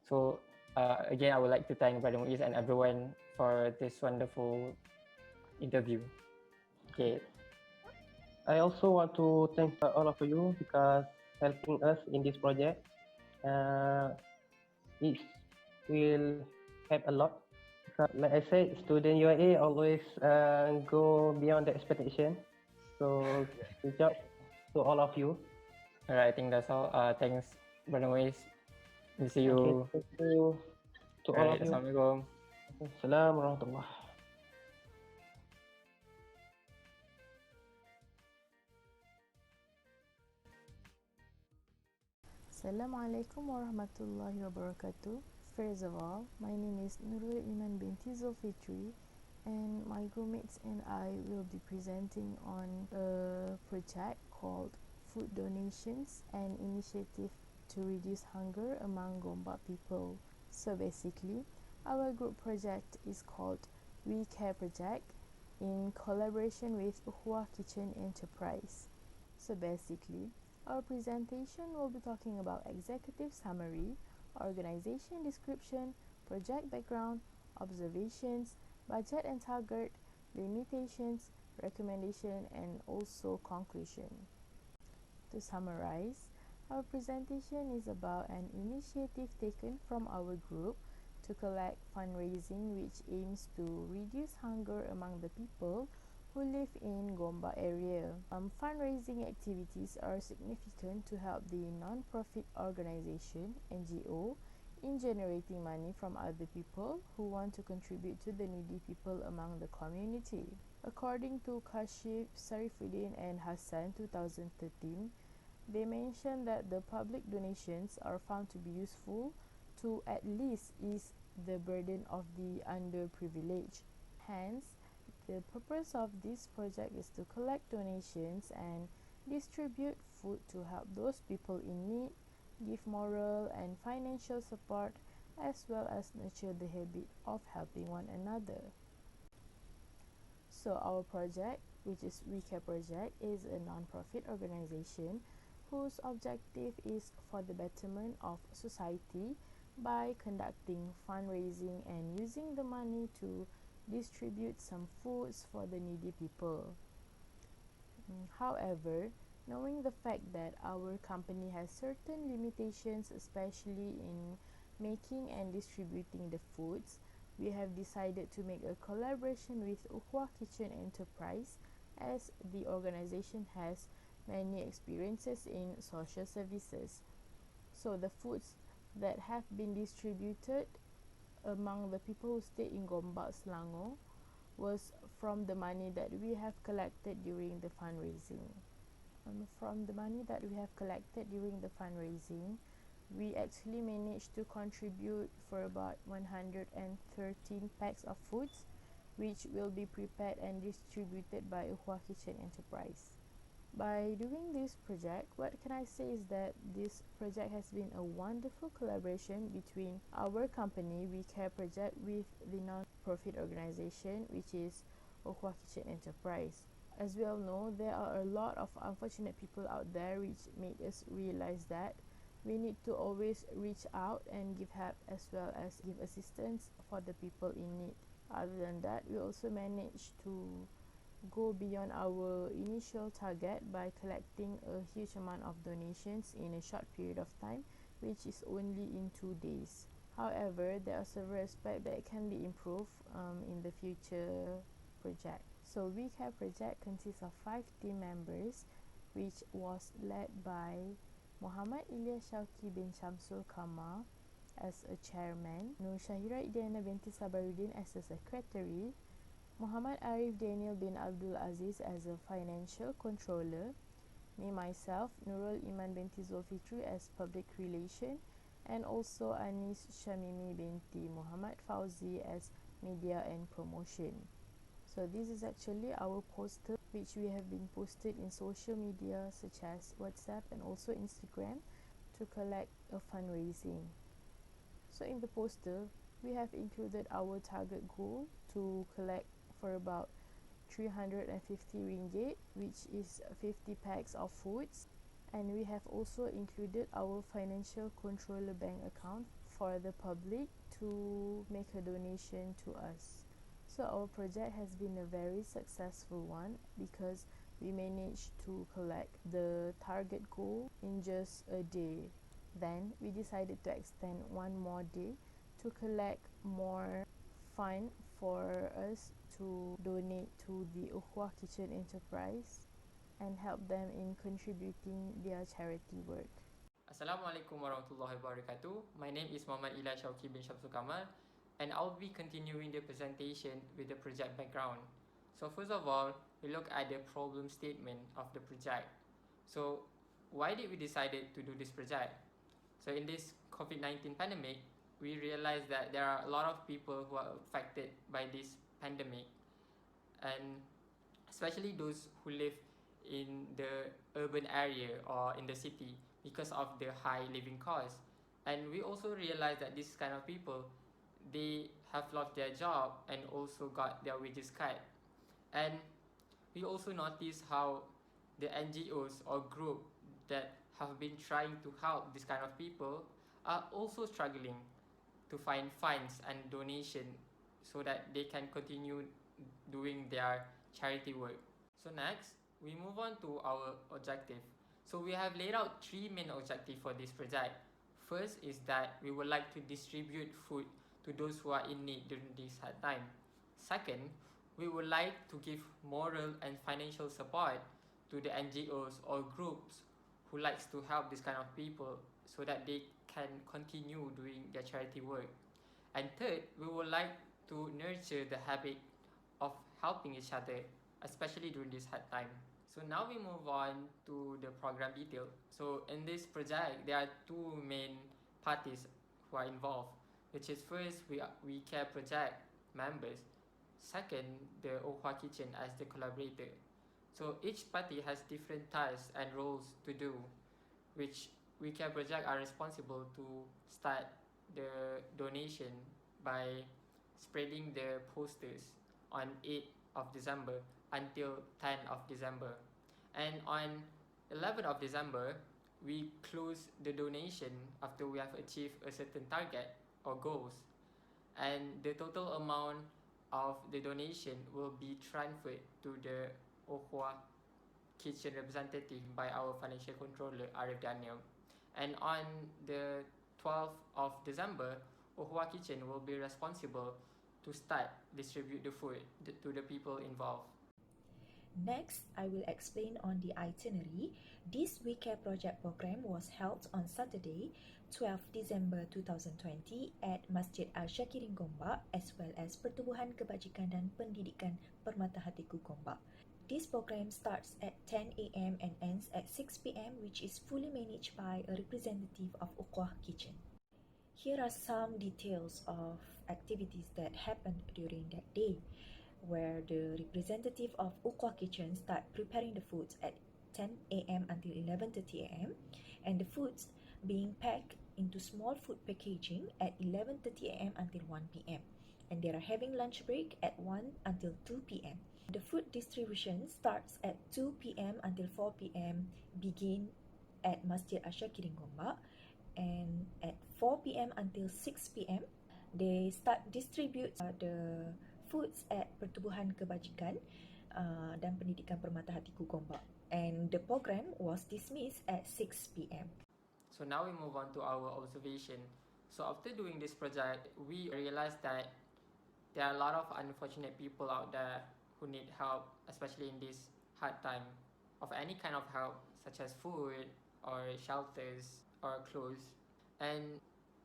So again, I would like to thank Brother Muiz and everyone for this wonderful interview. Okay, I also want to thank all of you because helping us in this project. It will help a lot because, like I said, student UIA always go beyond the expectation. So good job to all of you. all right, I think that's all. Thanks, Brother Muiz. We'll see Okay, you. thank you to All all right, of you. Assalamualaikum. Assalamualaikum warahmatullahi. Assalamualaikum warahmatullahi wabarakatuh. First of all, my name is Nurul Iman binti Zulfitri, and my groupmates and I will be presenting on a project called Food Donations, an initiative to reduce hunger among Gombak people. So basically, our group project is called We Care Project in collaboration with Uhwa Kitchen Enterprise. So basically, our presentation will be talking about executive summary, organization description, project background, observations, budget and target, limitations, recommendation, and also conclusion. To summarize, our presentation is about an initiative taken from our group to collect fundraising which aims to reduce hunger among the people who live in Gombak area. Fundraising activities are significant to help the non-profit organization (NGO) in generating money from other people who want to contribute to the needy people among the community. According to Kashif, Sarifuddin and Hassan 2013, they mentioned that the public donations are found to be useful to at least ease the burden of the underprivileged. Hence, the purpose of this project is to collect donations and distribute food to help those people in need, give moral and financial support, as well as nurture the habit of helping one another. So our project, which is We Care Project, is a non-profit organization whose objective is for the betterment of society by conducting fundraising and using the money to distribute some foods for the needy people. However, knowing the fact that our company has certain limitations, especially in making and distributing the foods, we have decided to make a collaboration with Uhwa Kitchen Enterprise, as the organization has many experiences in social services. So the foods that have been distributed among the people who stay in Gombak, Selangor, was from the money that we have collected during the fundraising. From the money that we have collected during the fundraising, we actually managed to contribute for about 113 packs of foods, which will be prepared and distributed by Uhwa Kitchen Enterprise. By doing this project, what can I say is that this project has been a wonderful collaboration between our company, We Care Project, with the non-profit organization, which is Uhwa Kitchen Enterprise. As we all know, there are a lot of unfortunate people out there, which made us realize that we need to always reach out and give help as well as give assistance for the people in need. Other than that, we also managed to go beyond our initial target by collecting a huge amount of donations in a short period of time, which is only in 2 days. However, there are several aspects that can be improved in the future project. So We Care Project consists of 5 team members, which was led by Muhammad Ilyas Shauki bin Shamsul Kamar as a chairman, Nur Shahira Idiana binti Sabaruddin as a secretary, Muhammad Arif Daniel bin Abdul Aziz as a financial controller, me myself, Nurul Iman binti Zulfitri as public relation, and also Anis Shamimi binti Muhammad Fauzi as media and promotion. So this is actually our poster which we have been posted in social media such as WhatsApp and also Instagram to collect a fundraising. So in the poster, we have included our target goal to collect for about 350 ringgit, which is 50 packs of foods, and we have also included our financial controller bank account for the public to make a donation to us. So our project has been a very successful one because we managed to collect the target goal in just a day. Then we decided to extend one more day to collect more fund for us to donate to the Ukhuwah Kitchen Enterprise and help them in contributing their charity work. Assalamualaikum warahmatullahi wabarakatuh. My name is Muhammad Ilai Shauki bin Shamsul Kamal, and I'll be continuing the presentation with the project background. So first of all, we look at the problem statement of the project. So why did we decide to do this project? So in this COVID-19 pandemic, we realized that there are a lot of people who are affected by this pandemic, and especially those who live in the urban area or in the city because of the high living costs. And we also realized that this kind of people, they have lost their job and also got their wages cut. And we also noticed how the NGOs or group that have been trying to help this kind of people are also struggling to find funds and donation so that they can continue doing their charity work. So next, we move on to our objective. So we have laid out three main objectives for this project. First is that we would like to distribute food to those who are in need during this hard time. Second, we would like to give moral and financial support to the NGOs or groups who likes to help this kind of people so that they can continue doing their charity work. And third, we would like to nurture the habit of helping each other, especially during this hard time. So now we move on to the program detail. So in this project, there are two main parties who are involved, which is first we care project members, second the Ukhuwah Kitchen as the collaborator. So each party has different tasks and roles to do, which we care project are responsible to start the donation by spreading the posters on 8th of December until 10th of December. And on 11th of December, we close the donation after we have achieved a certain target or goals. And the total amount of the donation will be transferred to the Ukhuwah Kitchen representative by our financial controller, Arif Daniel. And on the 12th of December, Ukhuwah Kitchen will be responsible to start distribute the food to the people involved. Next, I will explain on the itinerary. This We Care project program was held on Saturday, 12 December 2020 at Masjid Al-Syakirin Gombak as well as Pertubuhan Kebajikan dan Pendidikan Permata Hatiku Gombak. This program starts at 10 a.m. and ends at 6 p.m. which is fully managed by a representative of Ukhuwah Kitchen. Here are some details of activities that happened during that day, where the representative of Ukhuwah Kitchen start preparing the foods at 10 a.m. until 11:30 a.m. and the foods being packed into small food packaging at 11:30 a.m. until 1 p.m. and they are having lunch break at 1 until 2 p.m. The food distribution starts at 2 p.m. until 4 p.m. begin at Masjid Al-Syakirin Gombak, and at 4 p.m. until 6 p.m. they start distribute the foods at Pertubuhan Kebajikan dan Pendidikan Permata Hatiku Gombak, and the program was dismissed at 6 p.m. So now we move on to our observation. So after doing this project, we realized that there are a lot of unfortunate people out there who need help, especially in this hard time of any kind of help, such as food or shelters or clothes. And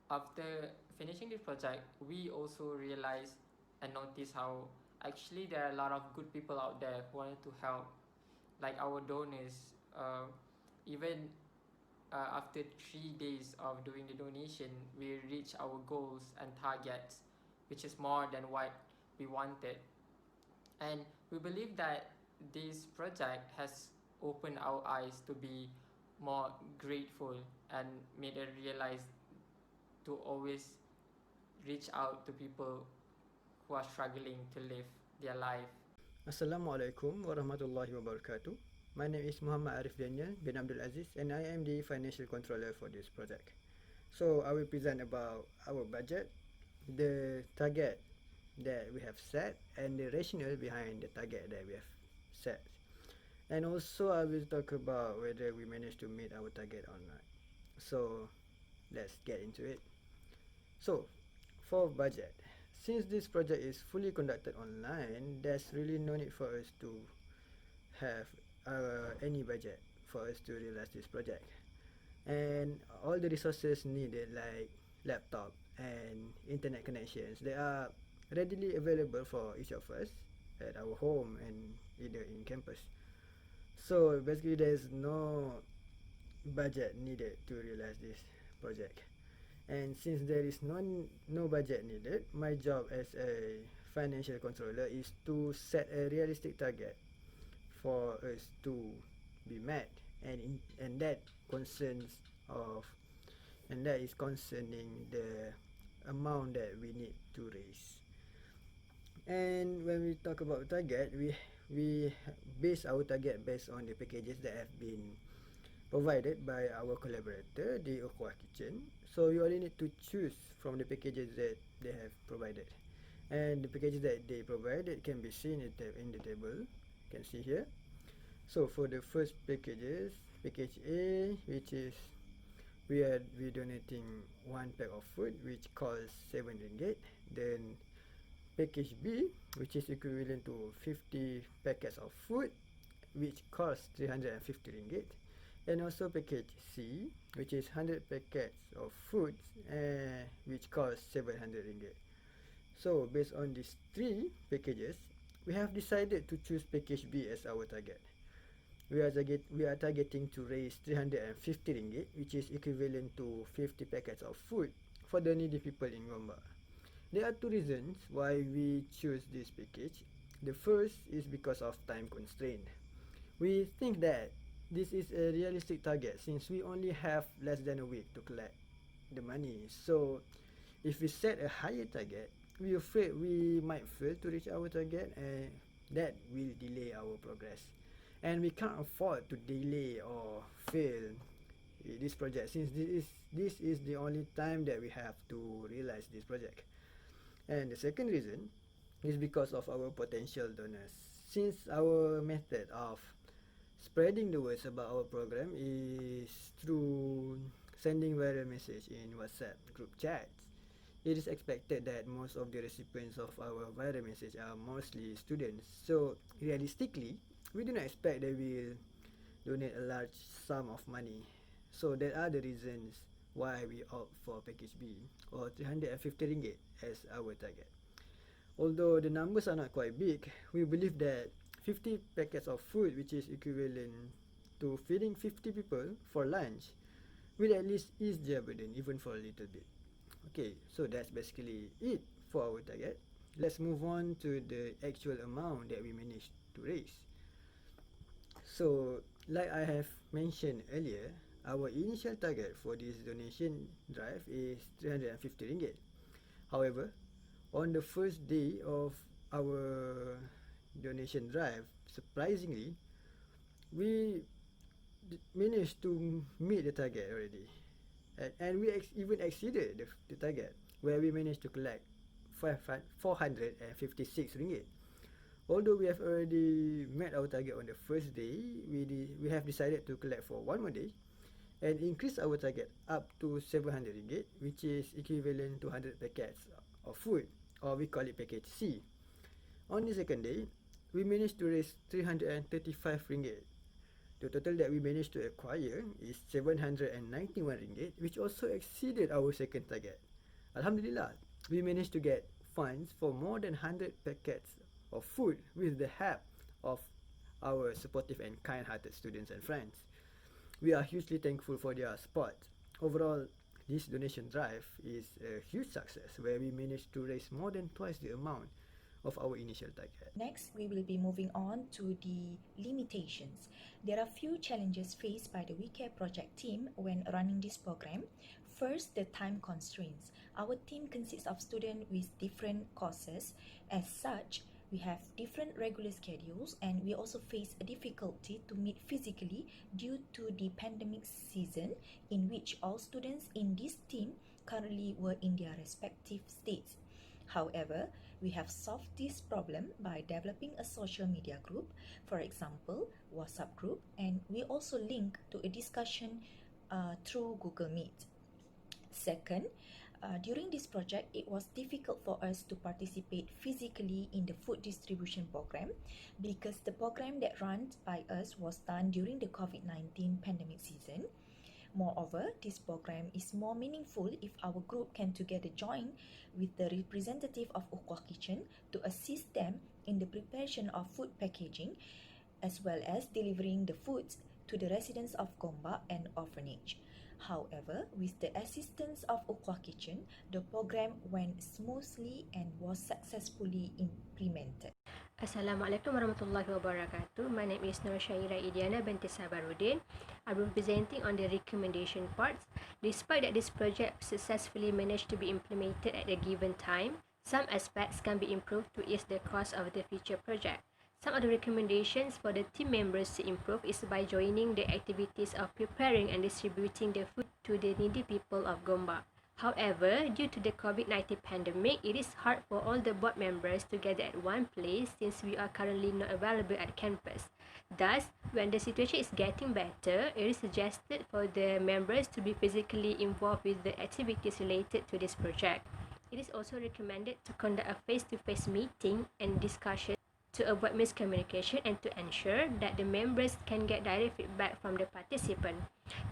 after finishing this project, we also realized and noticed how actually there are a lot of good people out there who wanted to help, like our donors. Even after 3 days of doing the donation, we reached our goals and targets, which is more than what we wanted. And we believe that this project has opened our eyes to be more grateful and made us realize to always reach out to people who are struggling to live their life. Assalamualaikum warahmatullahi wabarakatuh. My name is Muhammad Arif Daniel bin Abdul Aziz and I am the financial controller for this project. So I will present about our budget, the target that we have set, and the rationale behind the target that we have set. And also I will talk about whether we managed to meet our target or not. So let's get into it. So for budget, since this project is fully conducted online, there's really no need for us to have any budget for us to realize this project. And all the resources needed like laptop and internet connections, they are readily available for each of us at our home and either in campus. So basically there's no budget needed to realize this project. And since there is no budget needed, my job as a financial controller is to set a realistic target for us to be met, and that concerns of and that is concerning the amount that we need to raise. And when we talk about target, we base our target based on the packages that have been provided by our collaborator, the Aqua Kitchen. So you only need to choose from the packages that they have provided. And the packages that they provided can be seen in the table. You can see here. So for the first packages, package A, which is we donating one pack of food, which costs 7 ringgit. Then package B, which is equivalent to 50 packets of food, which costs 350 ringgit. And also package C, which is 100 packets of food, which costs 700 ringgit. So based on these three packages, we have decided to choose package B as our target. We are targeting to raise 350 ringgit, which is equivalent to 50 packets of food for the needy people in Gombak. There are two reasons why we choose this package. The first is because of time constraint. We think that this is a realistic target since we only have less than a week to collect the money. So if we set a higher target, we are afraid we might fail to reach our target, and that will delay our progress. And we can't afford to delay or fail this project since this is the only time that we have to realize this project. And the second reason is because of our potential donors. Since our method of spreading the words about our program is through sending viral message in WhatsApp group chats, it is expected that most of the recipients of our viral message are mostly students. So realistically, we do not expect they will donate a large sum of money. So there are the reasons why we opt for package B, or 350 ringgit as our target. Although the numbers are not quite big, we believe that 50 packets of food, which is equivalent to feeding 50 people for lunch, will at least ease their burden even for a little bit. Okay, so that's basically it for our target. Let's move on to the actual amount that we managed to raise. So, like I have mentioned earlier, our initial target for this donation drive is 350 ringgit. However, on the first day of our donation drive, surprisingly, we managed to meet the target already. And we even exceeded the target, where we managed to collect 456 ringgit. Although we have already met our target on the first day, we have decided to collect for one more day and increase our target up to 700 ringgit, which is equivalent to 100 packets of food, or we call it package C. On the second day, we managed to raise 335 ringgit. The total that we managed to acquire is 791 ringgit, which also exceeded our second target. Alhamdulillah, we managed to get funds for more than 100 packets of food with the help of our supportive and kind-hearted students and friends. We are hugely thankful for their support. Overall, this donation drive is a huge success where we managed to raise more than twice the amount of our initial target. Next, we will be moving on to the limitations. There are few challenges faced by the WeCare project team when running this program. First, the time constraints. Our team consists of students with different courses. As such, We have different regular schedules and we also face a difficulty to meet physically due to the pandemic season in which all students in this team currently were in their respective states. However, we have solved this problem by developing a social media group, for example, WhatsApp group, and we also link to a discussion through Google Meet. Second, during this project, it was difficult for us to participate physically in the food distribution program because the program that run by us was done during the COVID-19 pandemic season. Moreover, this program is more meaningful if our group can together join with the representative of Ukhuwah Kitchen to assist them in the preparation of food packaging as well as delivering the foods to the residents of Gombak and orphanage. However, with the assistance of Ukhuwah Kitchen, the program went smoothly and was successfully implemented. Assalamualaikum warahmatullahi wabarakatuh. My name is Nur Syaira Idiana binti Sabaruddin. I'll be presenting on the recommendation parts. Despite that this project successfully managed to be implemented at a given time, some aspects can be improved to ease the cost of the future project. Some of the recommendations for the team members to improve is by joining the activities of preparing and distributing the food to the needy people of Gombak. However, due to the COVID-19 pandemic, it is hard for all the board members to gather at one place since we are currently not available at campus. Thus, when the situation is getting better, it is suggested for the members to be physically involved with the activities related to this project. It is also recommended to conduct a face-to-face meeting and discussion to avoid miscommunication and to ensure that the members can get direct feedback from the participant.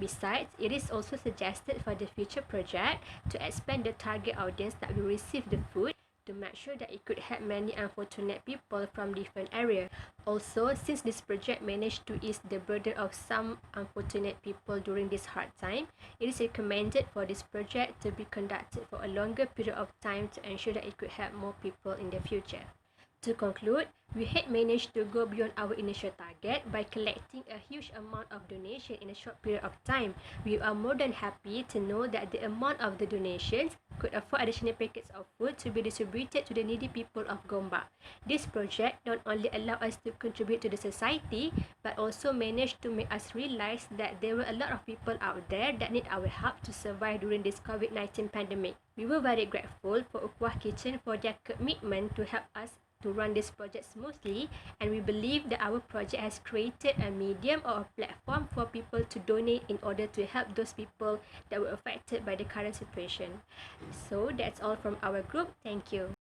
Besides, it is also suggested for the future project to expand the target audience that will receive the food to make sure that it could help many unfortunate people from different areas. Also, since this project managed to ease the burden of some unfortunate people during this hard time, it is recommended for this project to be conducted for a longer period of time to ensure that it could help more people in the future. To conclude, we had managed to go beyond our initial target by collecting a huge amount of donation in a short period of time. We are more than happy to know that the amount of the donations could afford additional packets of food to be distributed to the needy people of Gombak. This project not only allowed us to contribute to the society, but also managed to make us realize that there were a lot of people out there that need our help to survive during this COVID-19 pandemic. We were very grateful for Ukhuwah Kitchen for their commitment to help us to run this project smoothly, and we believe that our project has created a medium or a platform for people to donate in order to help those people that were affected by the current situation. So that's all from our group. Thank you.